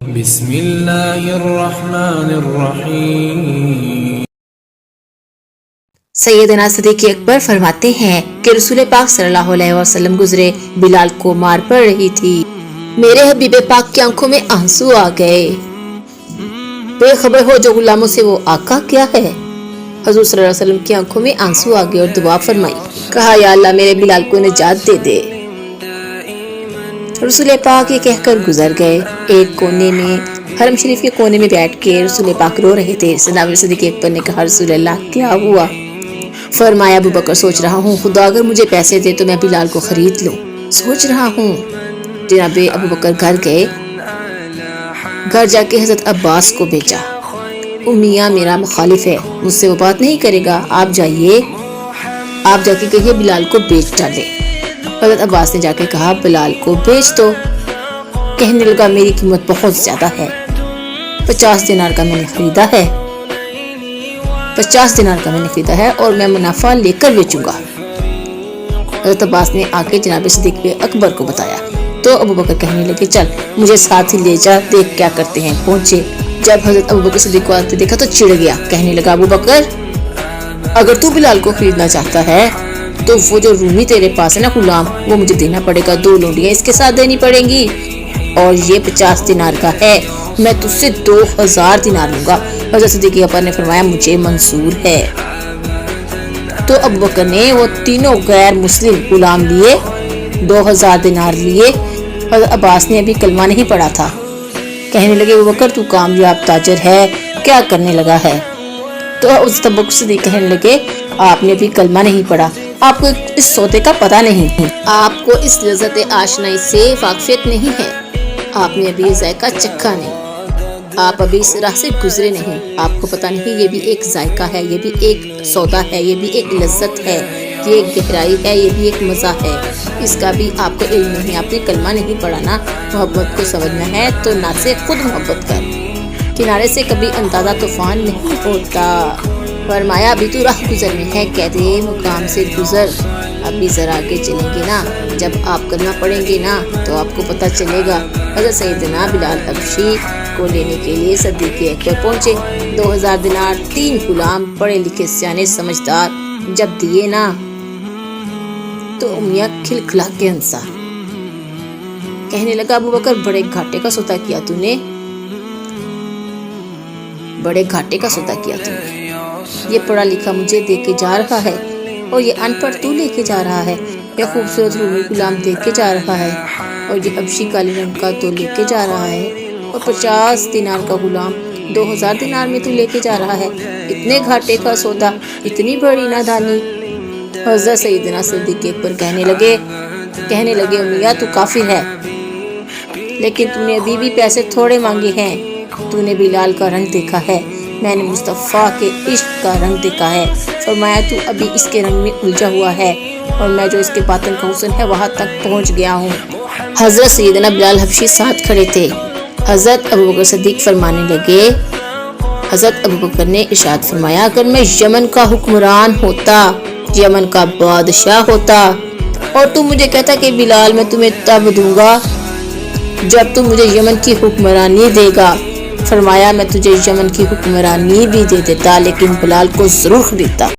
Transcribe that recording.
بسم اللہ الرحمن الرحیم۔ سیدنا صدیق اکبر فرماتے ہیں کہ رسول پاک صلی اللہ علیہ وسلم گزرے، بلال کو مار پڑ رہی تھی، میرے حبیب پاک کی آنکھوں میں آنسو آ گئے۔ بے خبر ہو جو غلاموں سے وہ آقا کیا ہے؟ حضور صلی اللہ علیہ وسلم کی آنکھوں میں آنسو آ گئے اور دعا فرمائی، کہا یا اللہ میرے بلال کو نجات دے دے۔ رسول پاک یہ کہہ کر گزر گئے۔ ایک کونے میں، حرم شریف کے کونے میں بیٹھ کے رسول پاک رو رہے تھے۔ سیدنا صدیق اکبر نے کہا رسول اللہ کیا ہوا؟ فرمایا ابو بکر سوچ رہا ہوں خدا اگر مجھے پیسے دے تو میں بلال کو خرید لوں، سوچ رہا ہوں۔ جناب ابو بکر گھر گئے، گھر جا کے حضرت عباس کو بھیجا، میاں میرا مخالف ہے، مجھ سے وہ بات نہیں کرے گا، آپ جائیے، آپ جا کے کہیے بلال کو بیچ ڈالے۔ حضرت عباس نے جا کے کہا بلال کو بیچ دو۔ کہنے لگا میری قیمت بہت زیادہ ہے، 50 دینار کا میں نے خریدا ہے، 50 دینار کا میں نے خریدا ہے اور میں منافع لے کر بیچوں گا۔ حضرت عباس نے آ کے جناب صدیق اکبر کو بتایا تو ابو بکر کہنے لگے چل مجھے ساتھ ہی لے جا، دیکھ کیا کرتے ہیں۔ پہنچے، جب حضرت ابو بکر صدیق کو آتے دیکھا تو چڑ گیا، کہنے لگا ابو بکر اگر تو بلال کو خریدنا چاہتا ہے تو وہ جو رومی تیرے پاس ہے نا غلام، وہ مجھے دینا پڑے گا، 2 لونڈیاں اس کے ساتھ دینی پڑیں گی اور یہ 50 دینار کا ہے، میں تجھ سے 2000 دینار لوں گا۔ حضرت صدیق اکبر نے فرمایا مجھے منظور ہے۔ تو ابو بکر نے وہ تینوں غیر مسلم غلام لیے، 2000 دینار لیے۔ حضرت عباس نے ابھی کلمہ نہیں پڑھا تھا، کہنے لگے ابو بکر تو کامیاب تاجر ہے، کیا کرنے لگا ہے؟ تو حضرت ابو بکر صدیق کہنے لگے آپ نے ابھی کلمہ نہیں پڑھا، آپ کو اس سودے کا پتہ نہیں، آپ کو اس لذت آشنائی سے واقفیت نہیں ہے، آپ نے ابھی ذائقہ چکھا نہیں، آپ ابھی اس راہ سے گزرے نہیں، آپ کو پتہ نہیں یہ بھی ایک ذائقہ ہے، یہ بھی ایک سودا ہے، یہ بھی ایک لذت ہے، یہ ایک گہرائی ہے، یہ بھی ایک مزہ ہے، اس کا بھی آپ کو علم نہیں، آپ نے کلمہ نہیں پڑھا نا۔ محبت کو سمجھنا ہے تو نہ سے خود محبت کر، کنارے سے کبھی اندازہ طوفان نہیں ہوتا۔ فرمایا ابھی تو راہ گزر میں ہے، کہتے مقام سے گزر، ابھی ذرا آگے چلیں گے نا، جب آپ کلمہ پڑھیں گے نا تو آپ کو پتہ چلے گا۔ حضرت سیدنا بلال حبشی کو لینے کے لیے صدیق اکبر پہنچے، 2000 دینار 3 غلام پڑھے لکھے سیانے سمجھدار جب دیے نا تو میاں کھلکھلا کے ہنسا، کہنے لگا ابو بکر بڑے گھاٹے کا سودا کیا تو نے، بڑے گھاٹے کا سودا کیا تو نے، یہ پڑھا لکھا مجھے دے کے جا رہا ہے اور یہ ان پڑھ تو لے کے جا رہا ہے، یہ خوبصورت رومی غلام دے کے جا رہا ہے اور یہ حبشی کالے رنگ کا تو لے کے جا رہا ہے اور 50 دینار کا غلام 2000 دینار میں تو لے کے جا رہا ہے، اتنے گھاٹے کا سودا، اتنی بڑی نادانی۔ حضرت سیدنا صدیق اکبر کہنے لگے میاں تو کافی ہے، لیکن تو نے ابھی بھی پیسے تھوڑے مانگے ہیں، تو نے بلال کا رنگ دیکھا ہے، میں نے مصطفیٰ کے عشق کا رنگ دیکھا ہے۔ فرمایا تو ابھی اس کے رنگ میں الجھا ہوا ہے اور میں جو اس کے باطن کا حسن ہے وہاں تک پہنچ گیا ہوں۔ حضرت سیدنا بلال حبشی ساتھ کھڑے تھے۔ حضرت ابو بکر صدیق فرمانے لگے، حضرت ابو بکر نے ارشاد فرمایا اگر میں یمن کا حکمران ہوتا، یمن کا بادشاہ ہوتا اور تو مجھے کہتا کہ بلال میں تمہیں تب دوں گا جب تم مجھے یمن کی حکمرانی دے گا، فرمایا میں تجھے یمن کی حکمرانی بھی دے دیتا لیکن بلال کو ضرور خریدتا۔